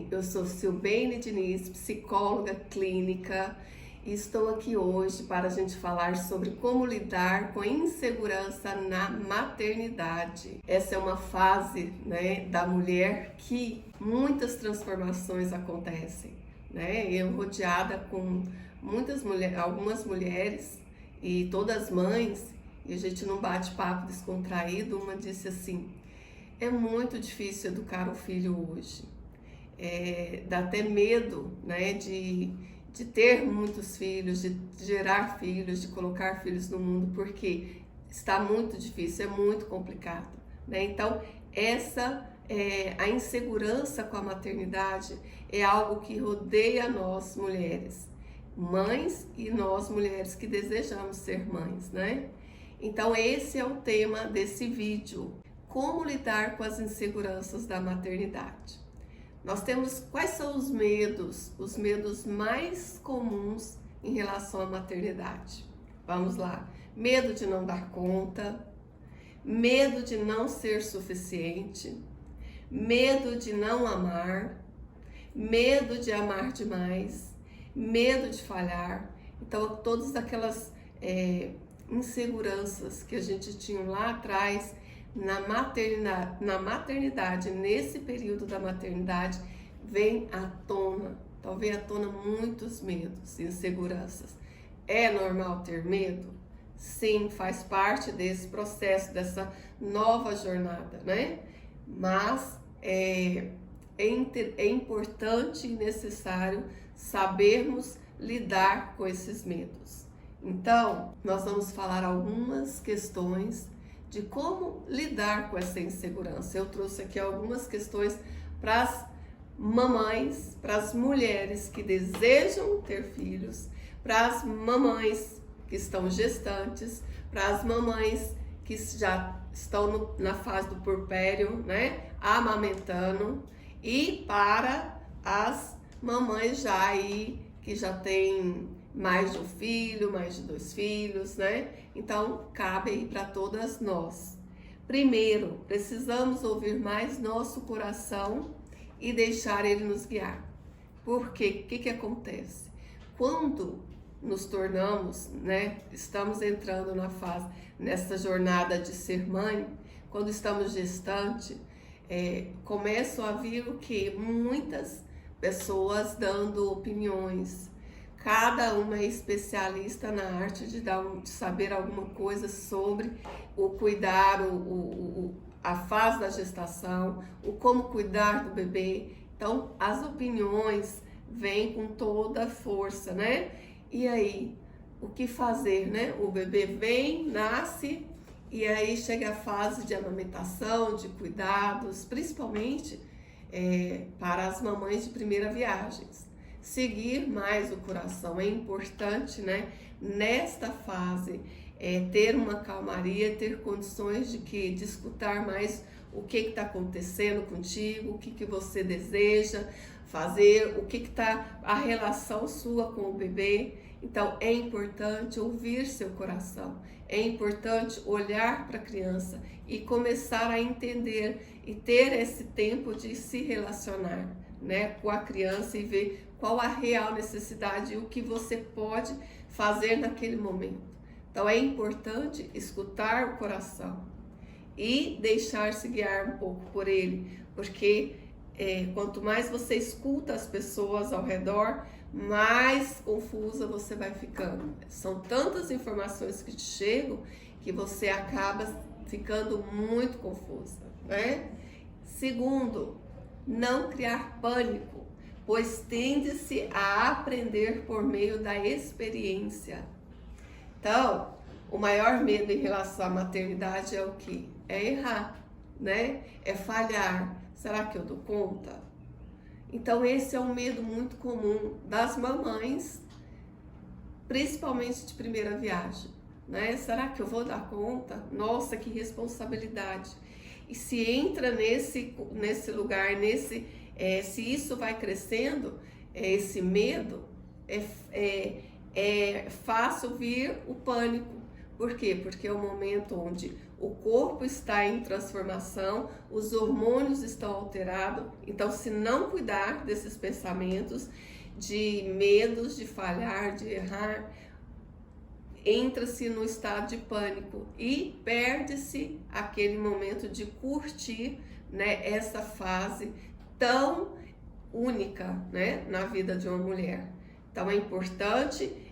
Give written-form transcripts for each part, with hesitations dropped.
bem? Eu sou Silvene Diniz, psicóloga clínica, e estou aqui hoje para a gente falar sobre como lidar com a insegurança na maternidade. Essa é uma fase, da mulher que muitas transformações acontecem, Eu rodeada com muitas mulheres, algumas mulheres e todas mães, e a gente num bate-papo descontraído, uma disse assim: é muito difícil educar o filho hoje. Dá até medo, de ter muitos filhos, de gerar filhos, de colocar filhos no mundo, porque está muito difícil, é muito complicado, Então, a insegurança com a maternidade é algo que rodeia nós mulheres, mães, e nós mulheres que desejamos ser mães, Então, esse é o tema desse vídeo. Como lidar com as inseguranças da maternidade? Nós temos quais são os medos mais comuns em relação à maternidade. Vamos lá. Medo de não dar conta, medo de não ser suficiente, medo de não amar, medo de amar demais, medo de falhar. Então, todas aquelas inseguranças que a gente tinha lá atrás, na maternidade, nesse período da maternidade, vem à tona. Então, vem à tona muitos medos, inseguranças. É normal ter medo? Sim, faz parte desse processo, dessa nova jornada, Mas é importante e necessário sabermos lidar com esses medos. Então, nós vamos falar algumas questões de como lidar com essa insegurança. Eu trouxe aqui algumas questões para as mamães, para as mulheres que desejam ter filhos, para as mamães que estão gestantes, para as mamães que já estão na fase do puerpério, amamentando, e para as mamães já aí que já têm mais de um filho, mais de 2 filhos, Então, cabe aí para todas nós. Primeiro, precisamos ouvir mais nosso coração e deixar ele nos guiar. Por quê? O que acontece? Quando nos tornamos, estamos entrando nessa jornada de ser mãe, quando estamos gestante, começam a vir o quê? Muitas pessoas dando opiniões. Cada uma é especialista na arte de saber alguma coisa sobre o cuidar, a fase da gestação, o como cuidar do bebê. Então, as opiniões vêm com toda a força, E aí, o que fazer, O bebê vem, nasce, e aí chega a fase de amamentação, de cuidados, principalmente para as mamães de primeira viagem. Seguir mais o coração é importante, Nesta fase, ter uma calmaria, ter condições de escutar mais o que está acontecendo contigo, o que você deseja fazer, o que está a relação sua com o bebê. Então, é importante ouvir seu coração, é importante olhar para a criança e começar a entender e ter esse tempo de se relacionar, com a criança e ver qual a real necessidade e o que você pode fazer naquele momento. Então, é importante escutar o coração e deixar-se guiar um pouco por ele, porque quanto mais você escuta as pessoas ao redor, mais confusa você vai ficando. São tantas informações que te chegam que você acaba ficando muito confusa, Segundo, não criar pânico, pois tende-se a aprender por meio da experiência. Então, o maior medo em relação à maternidade é o quê? É errar, É falhar. Será que eu dou conta? Então, esse é um medo muito comum das mamães, principalmente de primeira viagem, Será que eu vou dar conta? Nossa, que responsabilidade! E se entra nesse lugar, se isso vai crescendo, esse medo, é fácil vir o pânico, Por quê? Porque é o momento onde o corpo está em transformação, os hormônios estão alterados. Então, se não cuidar desses pensamentos de medos de falhar, de errar, entra-se no estado de pânico e perde-se aquele momento de curtir, né, essa fase tão única, né, na vida de uma mulher. Então é importante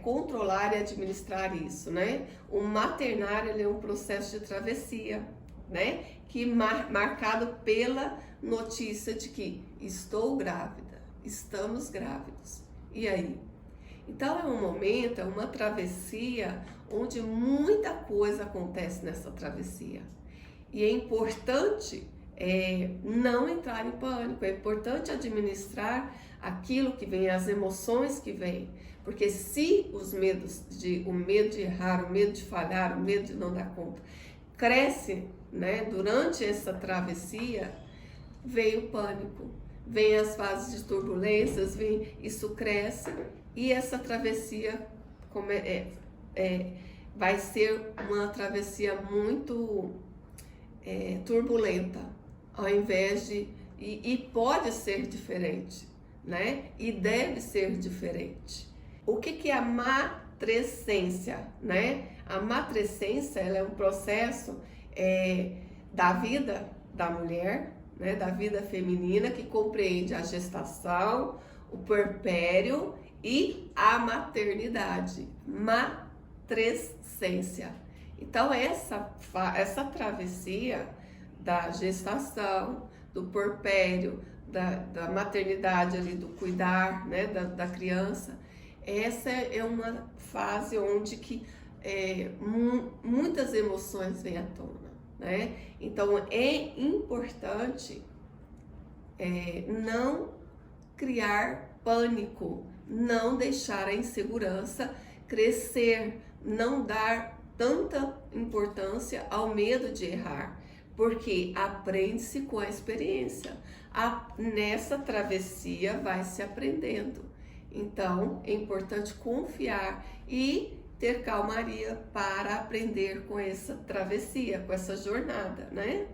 controlar e administrar isso, né? O maternário, ele é um processo de travessia, né, que marcado pela notícia de que estou grávida, estamos grávidos. E aí? Então é um momento, é uma travessia onde muita coisa acontece nessa travessia. E é importante não entrar em pânico, é importante administrar aquilo que vem, as emoções que vêm. Porque se os medos, o medo de errar, o medo de falhar, o medo de não dar conta, cresce, né, durante essa travessia, vem o pânico, vem as fases de turbulências, isso cresce. E essa travessia vai ser uma travessia muito turbulenta, ao invés de... E pode ser diferente, né? E deve ser diferente. O que é a matrescência, né? A matrescência, ela é um processo da vida da mulher, né? Da vida feminina, que compreende a gestação, o puerpério e a maternidade, matrescência. Então essa travessia da gestação, do puerpério, da maternidade ali, do cuidar, né, da criança, essa é uma fase onde que muitas emoções vêm à tona, né? Então é importante não criar pânico, não deixar a insegurança crescer, não dar tanta importância ao medo de errar, porque aprende-se com a experiência. Nessa travessia vai se aprendendo. Então é importante confiar e ter calmaria para aprender com essa travessia, com essa jornada, né?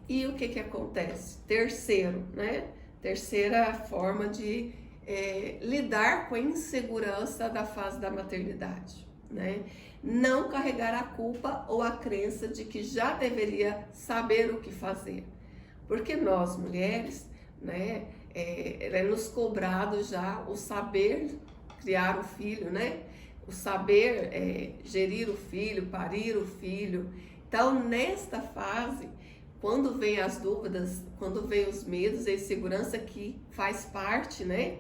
E o que acontece? Terceiro, né? Terceira forma de lidar com a insegurança da fase da maternidade, né? Não carregar a culpa ou a crença de que já deveria saber o que fazer. Porque nós, mulheres, né, é nos cobrado já o saber criar o filho, né? O saber gerir o filho, parir o filho. Então, nesta fase, quando vem as dúvidas, quando vem os medos, a insegurança que faz parte, né?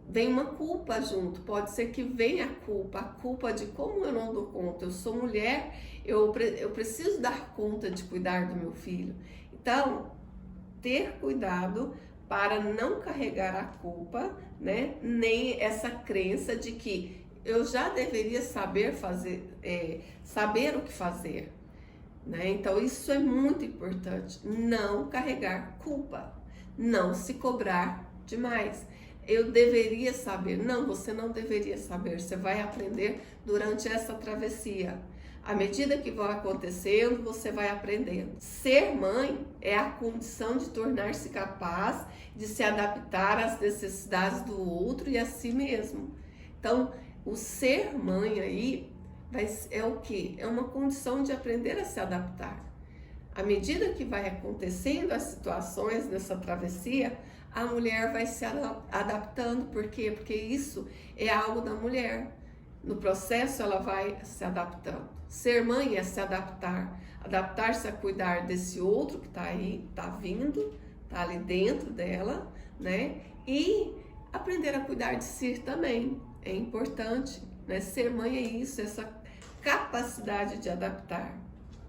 Vem uma culpa junto, pode ser que venha a culpa de como eu não dou conta, eu sou mulher, eu preciso dar conta de cuidar do meu filho. Então, ter cuidado para não carregar a culpa, né? Nem essa crença de que eu já deveria saber saber o que fazer, né? Então, isso é muito importante, não carregar culpa, não se cobrar demais. Eu deveria saber. Não, você não deveria saber. Você vai aprender durante essa travessia. À medida que vai acontecendo, você vai aprendendo. Ser mãe é a condição de tornar-se capaz de se adaptar às necessidades do outro e a si mesmo. Então, o ser mãe aí é o quê? É uma condição de aprender a se adaptar. À medida que vai acontecendo as situações nessa travessia, a mulher vai se adaptando. Por quê? Porque isso é algo da mulher. No processo ela vai se adaptando. Ser mãe é se adaptar. Adaptar-se a cuidar desse outro que está aí, está vindo, está ali dentro dela, né? E aprender a cuidar de si também. É importante, né? Ser mãe é isso, essa capacidade de adaptar,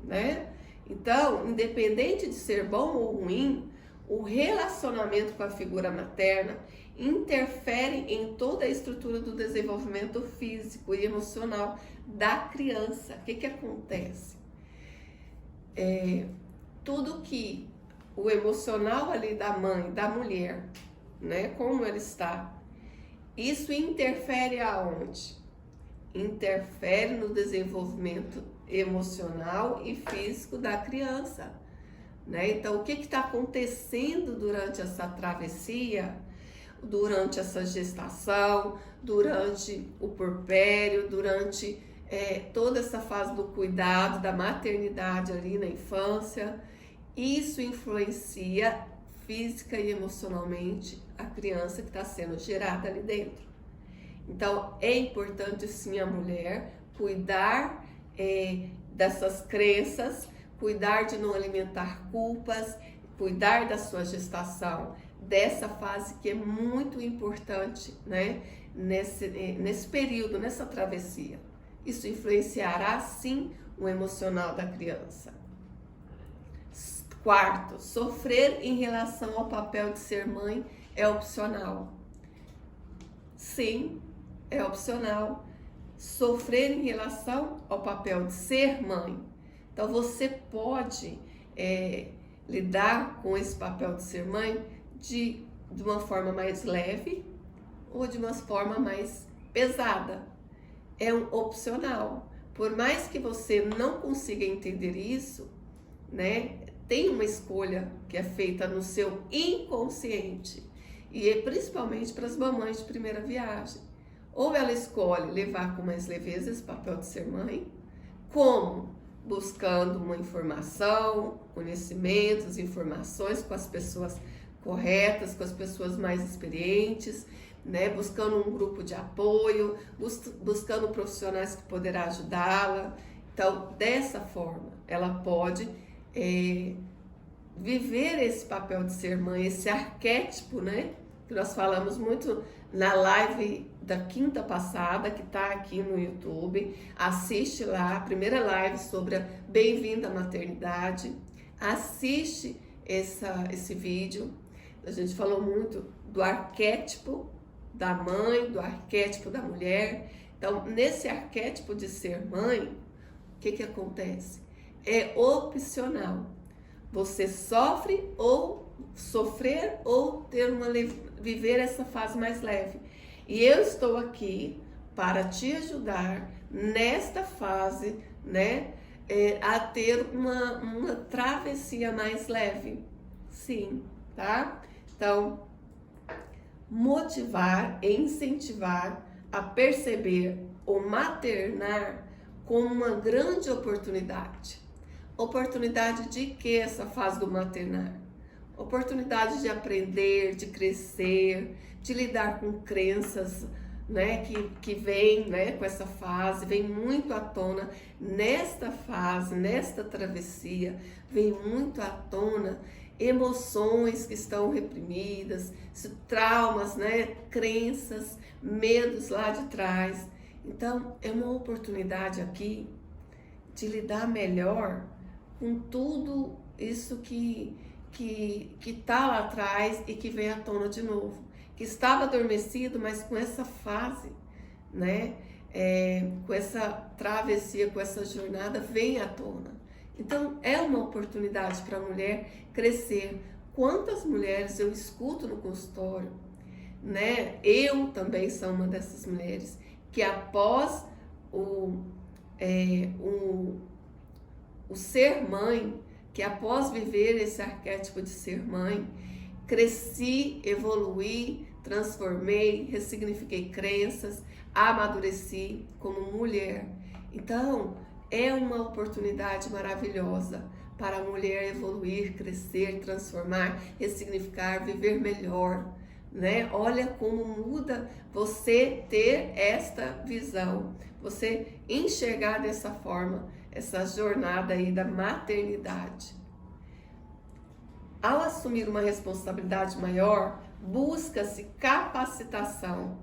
né? Então, independente de ser bom ou ruim, o relacionamento com a figura materna interfere em toda a estrutura do desenvolvimento físico e emocional da criança. O que acontece? Tudo que o emocional ali da mãe, da mulher, né, como ela está, isso interfere aonde? interfere no desenvolvimento emocional e físico da criança, né? Então, o que está acontecendo durante essa travessia, durante essa gestação, durante o puerpério, durante toda essa fase do cuidado, da maternidade ali na infância? Isso influencia física e emocionalmente a criança que está sendo gerada ali dentro. Então, é importante sim a mulher cuidar dessas crenças, cuidar de não alimentar culpas, cuidar da sua gestação, dessa fase que é muito importante, né? Nesse período, nessa travessia. Isso influenciará sim o emocional da criança. Quarto, sofrer em relação ao papel de ser mãe é opcional. Sim, é opcional. Sofrer em relação ao papel de ser mãe. Então, você pode lidar com esse papel de ser mãe de uma forma mais leve ou de uma forma mais pesada. É um opcional. Por mais que você não consiga entender isso, né, tem uma escolha que é feita no seu inconsciente. E é principalmente para as mamães de primeira viagem. Ou ela escolhe levar com mais leveza esse papel de ser mãe, como? Buscando uma informação, conhecimentos, informações com as pessoas corretas, com as pessoas mais experientes, né? Buscando um grupo de apoio, buscando profissionais que poderá ajudá-la. Então, dessa forma, ela pode viver esse papel de ser mãe, esse arquétipo, né? Que nós falamos muito na live da quinta passada, que está aqui no YouTube. Assiste lá, a primeira live sobre a bem-vinda à maternidade. Assiste esse vídeo. A gente falou muito do arquétipo da mãe, do arquétipo da mulher. Então, nesse arquétipo de ser mãe, o que acontece? É opcional. Você sofrer ou viver essa fase mais leve. E eu estou aqui para te ajudar nesta fase, né, a ter uma travessia mais leve. Sim, tá? Então, motivar e incentivar a perceber o maternar como uma grande oportunidade. Oportunidade de que essa fase do maternar? Oportunidade de aprender, de crescer, de lidar com crenças, né, que vem, né, com essa fase, vem muito à tona nesta fase, nesta travessia, vem muito à tona emoções que estão reprimidas, traumas, né, crenças, medos lá de trás. Então, é uma oportunidade aqui de lidar melhor com tudo isso que está lá atrás e que vem à tona de novo, que estava adormecido, mas com essa fase, né, com essa travessia, com essa jornada, vem à tona. Então, é uma oportunidade para a mulher crescer. Quantas mulheres eu escuto no consultório, né? Eu também sou uma dessas mulheres que após o ser mãe, que após viver esse arquétipo de ser mãe, cresci, evoluí, transformei, ressignifiquei crenças, amadureci como mulher. Então, é uma oportunidade maravilhosa para a mulher evoluir, crescer, transformar, ressignificar, viver melhor, né? Olha como muda você ter esta visão, você enxergar dessa forma essa jornada aí da maternidade. Ao assumir uma responsabilidade maior, busca-se capacitação,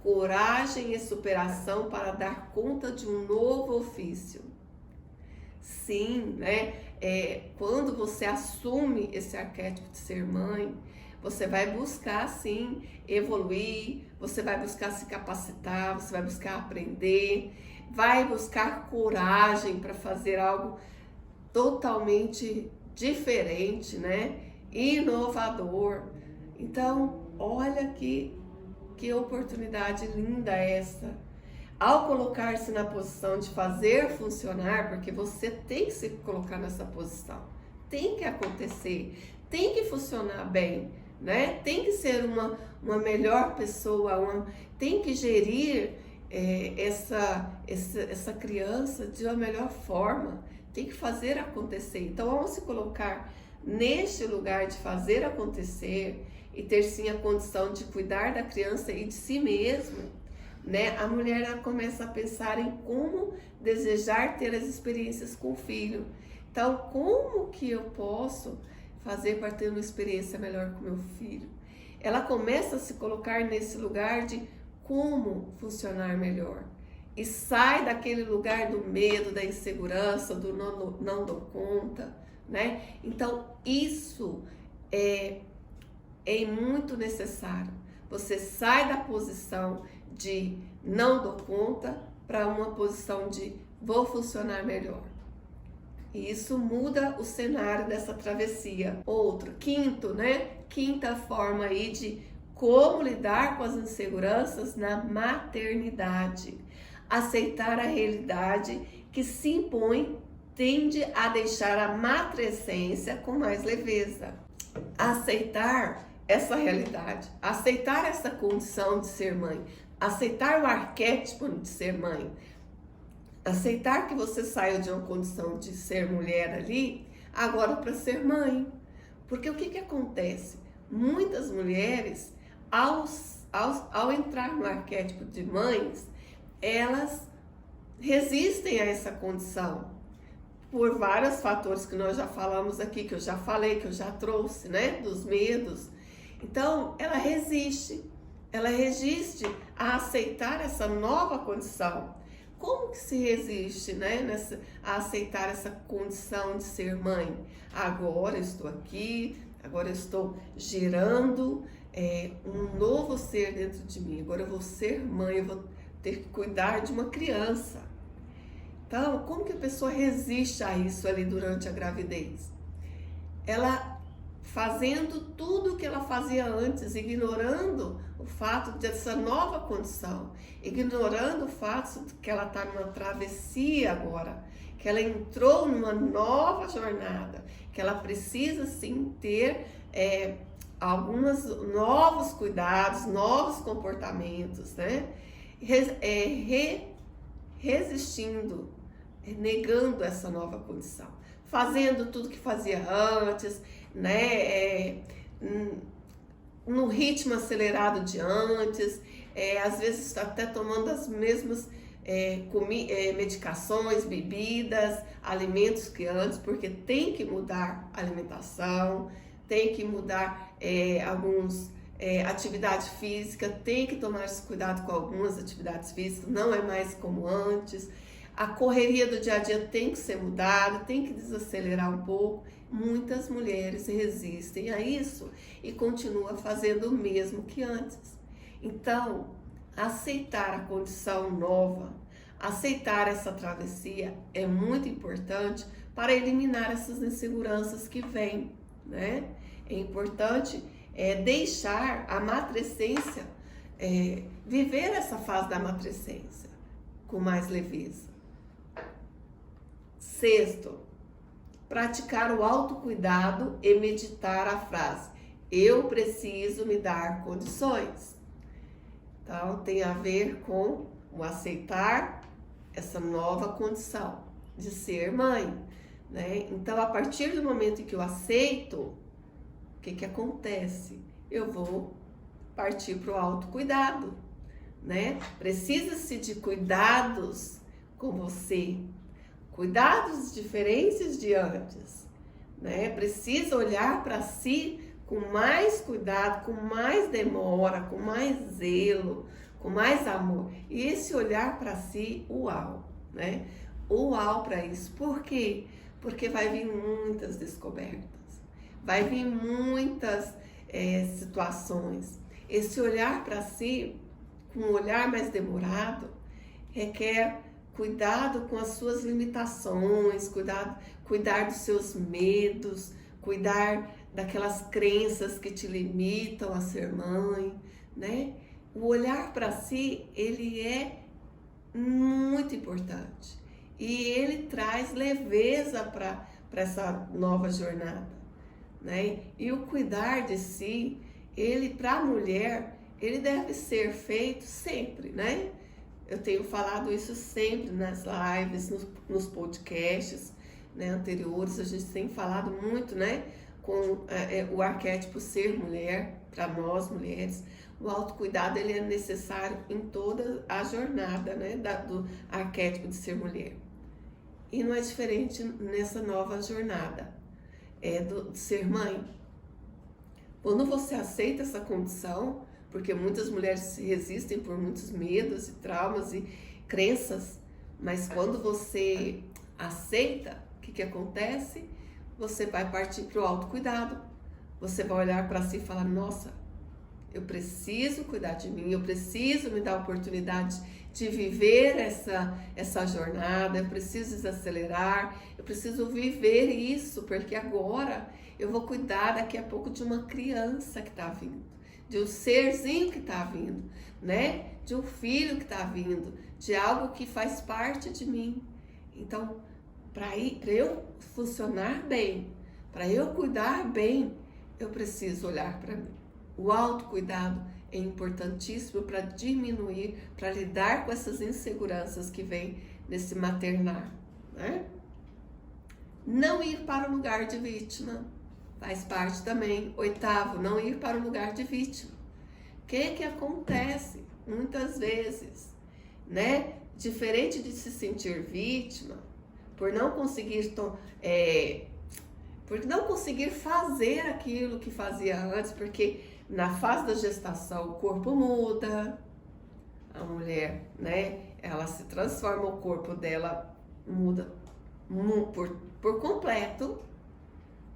coragem e superação para dar conta de um novo ofício. Sim, né? Quando você assume esse arquétipo de ser mãe, você vai buscar, sim, evoluir, você vai buscar se capacitar, você vai buscar aprender, vai buscar coragem para fazer algo totalmente diferente, né? Inovador. Então, olha que oportunidade linda essa. Ao colocar-se na posição de fazer funcionar, porque você tem que se colocar nessa posição, tem que acontecer, tem que funcionar bem, né? Tem que ser uma melhor pessoa, tem que gerir essa criança de uma melhor forma, tem que fazer acontecer. Então, ao se colocar neste lugar de fazer acontecer e ter sim a condição de cuidar da criança e de si mesma, né? A mulher ela começa a pensar em como desejar ter as experiências com o filho. Então, como que eu posso fazer para ter uma experiência melhor com meu filho? Ela começa a se colocar nesse lugar de como funcionar melhor. E sai daquele lugar do medo, da insegurança, do não dou conta, né? Então, isso é muito necessário. Você sai da posição de não dou conta para uma posição de vou funcionar melhor. E isso muda o cenário dessa travessia. Outro, quinto, né? Quinta forma aí de como lidar com as inseguranças na maternidade. Aceitar a realidade que se impõe tende a deixar a matrescência com mais leveza. Aceitar essa realidade, aceitar essa condição de ser mãe, aceitar o arquétipo de ser mãe, aceitar que você saiu de uma condição de ser mulher ali, agora para ser mãe. Porque o que acontece? Muitas mulheres, ao entrar no arquétipo de mães, elas resistem a essa condição. Por vários fatores que nós já falamos aqui, que eu já falei, que eu já trouxe, né? Dos medos. Então, ela resiste a aceitar essa nova condição. Como que se resiste, né, a aceitar essa condição de ser mãe? Agora eu estou aqui, agora eu estou gerando um novo ser dentro de mim. Agora eu vou ser mãe, eu vou ter que cuidar de uma criança. Então, como que a pessoa resiste a isso ali durante a gravidez? Ela fazendo tudo o que ela fazia antes, ignorando o fato dessa nova condição, ignorando o fato de que ela está numa travessia agora, que ela entrou numa nova jornada, que ela precisa sim ter alguns novos cuidados, novos comportamentos, né? Resistindo, negando essa nova condição, fazendo tudo que fazia antes, né? No ritmo acelerado de antes, às vezes até tomando as mesmas medicações, bebidas, alimentos que antes, porque tem que mudar a alimentação, tem que mudar atividade física, tem que tomar esse cuidado com algumas atividades físicas, não é mais como antes. A correria do dia a dia tem que ser mudada, tem que desacelerar um pouco. Muitas mulheres resistem a isso e continuam fazendo o mesmo que antes. Então, aceitar a condição nova, aceitar essa travessia é muito importante para eliminar essas inseguranças que vêm, né? É importante deixar a matrescência, viver essa fase da matrescência com mais leveza. Sexto, praticar o autocuidado e meditar a frase: eu preciso me dar condições. Então, tem a ver com o aceitar essa nova condição de ser mãe, né? Então, a partir do momento em que eu aceito, o que acontece? Eu vou partir para o autocuidado, né? Precisa-se de cuidados com você, cuidados diferentes de antes, né? Precisa olhar para si com mais cuidado, com mais demora, com mais zelo, com mais amor. E esse olhar para si, uau, né? Uau para isso. Por quê? Porque vai vir muitas descobertas, vai vir muitas situações. Esse olhar para si, com um olhar mais demorado, requer cuidado com as suas limitações, cuidar dos seus medos, cuidar daquelas crenças que te limitam a ser mãe, né? O olhar para si, ele é muito importante. E ele traz leveza para essa nova jornada, né? E o cuidar de si, ele para a mulher, ele deve ser feito sempre, né? Eu tenho falado isso sempre nas lives, nos podcasts, né, anteriores, a gente tem falado muito, né, com o arquétipo ser mulher, para nós mulheres. O autocuidado ele é necessário em toda a jornada, né, do arquétipo de ser mulher. E não é diferente nessa nova jornada de ser mãe. Quando você aceita essa condição, porque muitas mulheres resistem por muitos medos e traumas e crenças, mas quando você aceita, o que acontece? Você vai partir para o autocuidado. Você vai olhar para si e falar, nossa, eu preciso cuidar de mim, eu preciso me dar a oportunidade de viver essa jornada, eu preciso desacelerar, eu preciso viver isso, porque agora eu vou cuidar daqui a pouco de uma criança que está vindo, de um serzinho que está vindo, né? De um filho que está vindo, de algo que faz parte de mim. Então, para eu funcionar bem, para eu cuidar bem, eu preciso olhar para mim. O autocuidado é importantíssimo para diminuir, para lidar com essas inseguranças que vêm nesse maternar, né? Não ir para o lugar de vítima, faz parte também. 8º, não ir para o lugar de vítima. O que acontece muitas vezes, né? Diferente de se sentir vítima, por não conseguir fazer aquilo que fazia antes, porque na fase da gestação o corpo muda, a mulher, né, ela se transforma, o corpo dela muda por completo,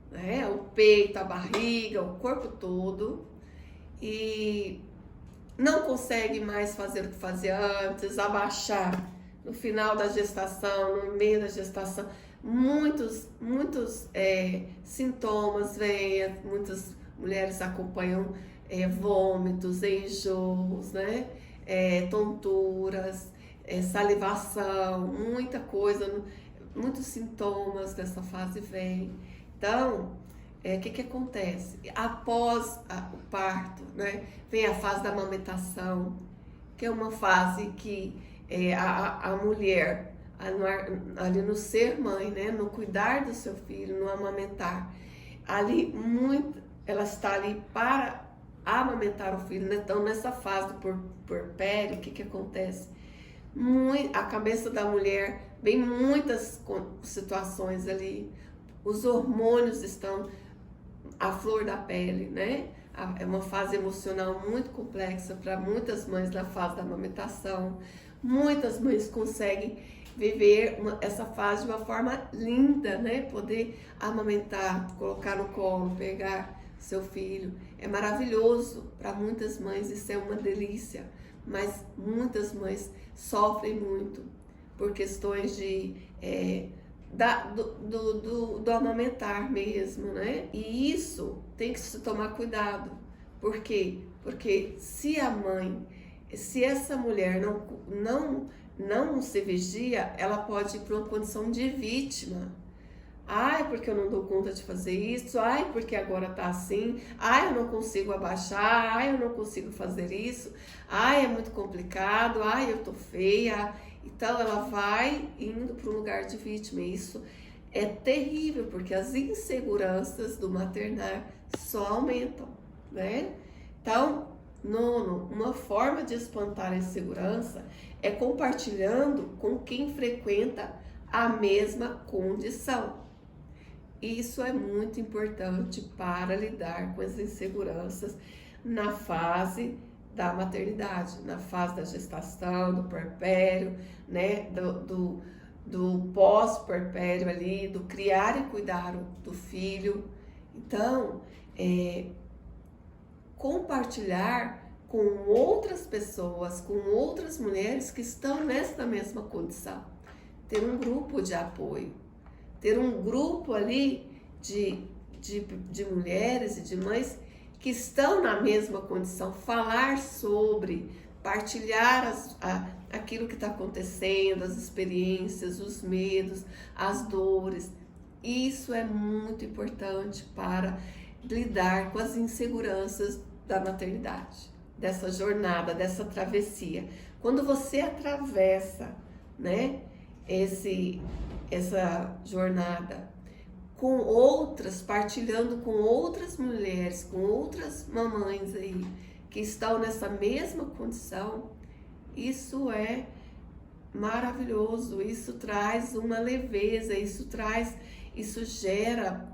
né, o peito, a barriga, o corpo todo, e não consegue mais fazer o que fazia antes, abaixar no final da gestação, no meio da gestação, muitos sintomas vêm, muitas mulheres acompanham vômitos, enjoos, né? Tonturas, salivação, muita coisa, muitos sintomas dessa fase vêm. Então, o que acontece? Após o parto, né, vem a fase da amamentação, que é uma fase que a mulher, ali no ser mãe, né, no cuidar do seu filho, no amamentar, ela está ali para amamentar o filho, né? Então nessa fase do puerpério, o que acontece? A cabeça da mulher vem muitas situações ali, os hormônios estão à flor da pele, né? É uma fase emocional muito complexa para muitas mães na fase da amamentação. Muitas mães conseguem viver essa fase de uma forma linda, né? Poder amamentar, colocar no colo, pegar seu filho. É maravilhoso para muitas mães, isso é uma delícia. Mas muitas mães sofrem muito por questões do amamentar mesmo, né? E isso tem que se tomar cuidado. Por quê? Porque se essa mulher não se vigia, ela pode ir para uma condição de vítima. Ai, porque eu não dou conta de fazer isso. Ai, porque agora tá assim. Ai, eu não consigo abaixar. Ai, eu não consigo fazer isso. Ai, é muito complicado. Ai, eu tô feia. Então, ela vai indo para um lugar de vítima. E isso é terrível, porque as inseguranças do maternar só aumentam, né? Então, uma forma de espantar a insegurança é compartilhando com quem frequenta a mesma condição. Isso é muito importante para lidar com as inseguranças na fase da maternidade, na fase da gestação, do puerpério, né, do pós-puerpério ali, do criar e cuidar do filho. Então, compartilhar com outras pessoas, com outras mulheres que estão nessa mesma condição. Ter um grupo de apoio, ter um grupo ali de mulheres e de mães que estão na mesma condição, falar sobre, partilhar, aquilo que está acontecendo, as experiências, os medos, as dores. Isso é muito importante para lidar com as inseguranças da maternidade, dessa jornada, dessa travessia. Quando você atravessa, né, essa jornada com outras, partilhando com outras mulheres, com outras mamães aí que estão nessa mesma condição, isso é maravilhoso, isso traz uma leveza, isso gera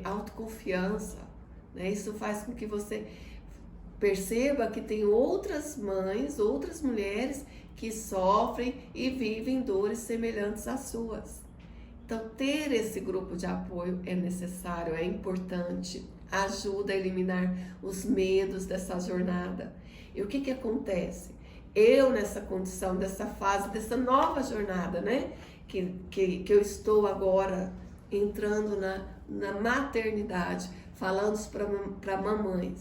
autoconfiança, né? Isso faz com que você perceba que tem outras mães, outras mulheres que sofrem e vivem dores semelhantes às suas. Então, ter esse grupo de apoio é necessário, é importante, ajuda a eliminar os medos dessa jornada. E o que acontece? Eu, nessa condição, dessa fase, dessa nova jornada, né? Que eu estou agora entrando na maternidade, falando para mamães.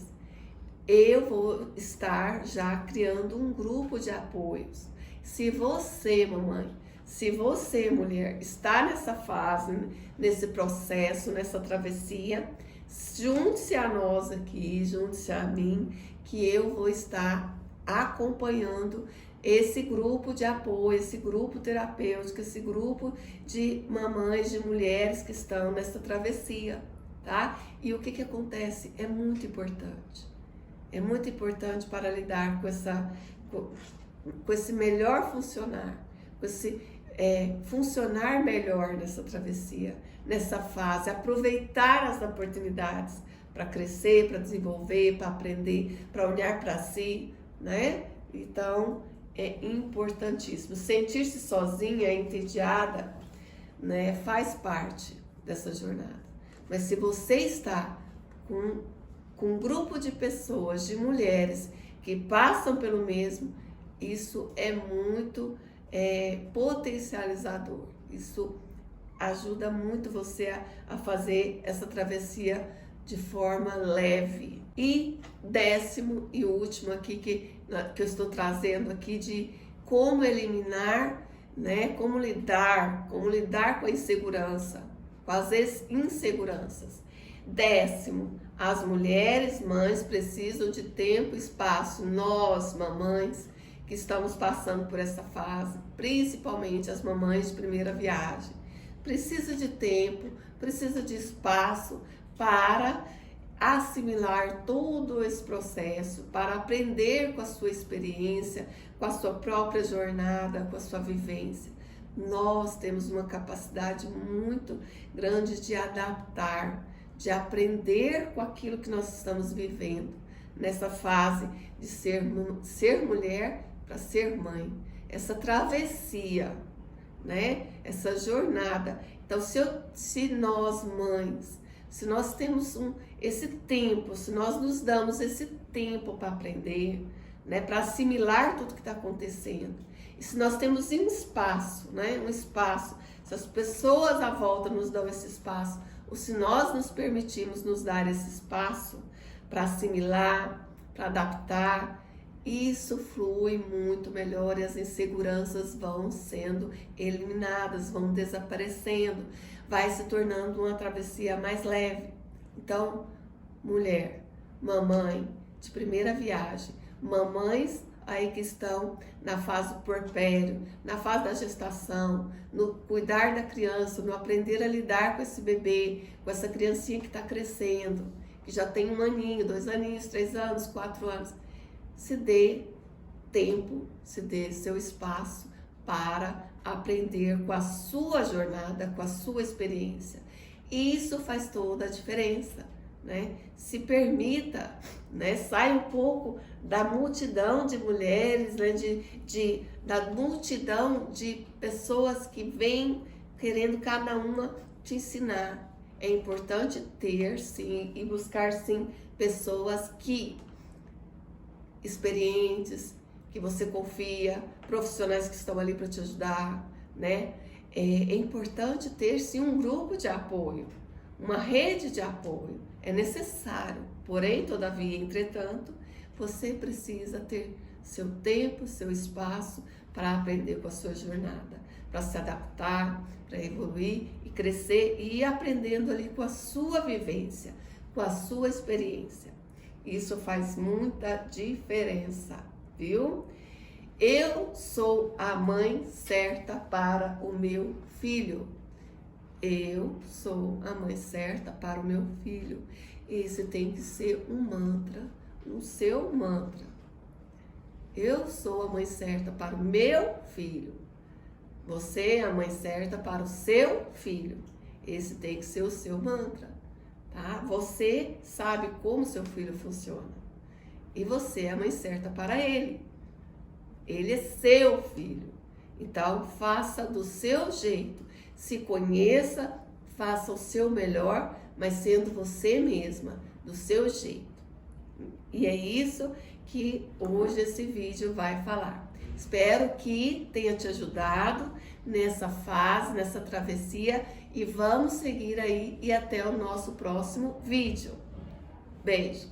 Eu vou estar já criando um grupo de apoios. Se você, mamãe, se você, mulher, está nessa fase, nesse processo, nessa travessia, junte-se a nós aqui, junte-se a mim, que eu vou estar acompanhando esse grupo de apoio, esse grupo terapêutico, esse grupo de mamães, de mulheres que estão nessa travessia, tá? E o que acontece? É muito importante. É muito importante para lidar com esse melhor funcionar, com esse funcionar melhor nessa travessia, nessa fase, aproveitar as oportunidades para crescer, para desenvolver, para aprender, para olhar para si, né? Então, é importantíssimo. Sentir-se sozinha, entediada, né, faz parte dessa jornada. Mas se você está com um grupo de pessoas, de mulheres que passam pelo mesmo, isso é muito potencializador. Isso ajuda muito você a fazer essa travessia de forma leve. E 10º e último aqui que eu estou trazendo aqui de como eliminar, né, como lidar com a insegurança, com as inseguranças. 10º, as mulheres, mães, precisam de tempo e espaço. Nós, mamães, que estamos passando por essa fase, principalmente as mamães de primeira viagem, precisa de tempo, precisa de espaço para assimilar todo esse processo, para aprender com a sua experiência, com a sua própria jornada, com a sua vivência. Nós temos uma capacidade muito grande de adaptar, de aprender com aquilo que nós estamos vivendo nessa fase de ser mulher para ser mãe, essa travessia, né? Essa jornada. Então, se nós mães, se nós temos esse tempo, se nós nos damos esse tempo para aprender, né? Para assimilar tudo que está acontecendo, e se nós temos um espaço, né? Um espaço, se as pessoas à volta nos dão esse espaço, ou se nós nos permitimos nos dar esse espaço para assimilar, para adaptar, isso flui muito melhor e as inseguranças vão sendo eliminadas, vão desaparecendo, vai se tornando uma travessia mais leve. Então, mulher, mamãe de primeira viagem, mamães aí que estão na fase do puerpério, na fase da gestação, no cuidar da criança, no aprender a lidar com esse bebê, com essa criancinha que está crescendo, que já tem 1 aninho, 2 aninhos, 3 anos, 4 anos. Se dê tempo, se dê seu espaço para aprender com a sua jornada, com a sua experiência. Isso faz toda a diferença, né? Se permita, né? Sai um pouco da multidão de mulheres, né? Da multidão de pessoas que vêm querendo cada uma te ensinar. É importante ter, sim, e buscar, sim, pessoas experientes, que você confia, profissionais que estão ali para te ajudar, né? É importante ter, sim, um grupo de apoio, uma rede de apoio. É necessário, porém, todavia, entretanto, você precisa ter seu tempo, seu espaço para aprender com a sua jornada, para se adaptar, para evoluir e crescer e ir aprendendo ali com a sua vivência, com a sua experiência. Isso faz muita diferença, viu? Eu sou a mãe certa para o meu filho. Eu sou a mãe certa para o meu filho. Esse tem que ser um mantra, o seu mantra. Eu sou a mãe certa para o meu filho. Você é a mãe certa para o seu filho. Esse tem que ser o seu mantra, tá? Você sabe como seu filho funciona. E você é a mãe certa para ele. Ele é seu filho. Então, faça do seu jeito. Se conheça, faça o seu melhor, mas sendo você mesma, do seu jeito. E é isso que hoje esse vídeo vai falar. Espero que tenha te ajudado nessa fase, nessa travessia, e vamos seguir aí e até o nosso próximo vídeo. Beijo!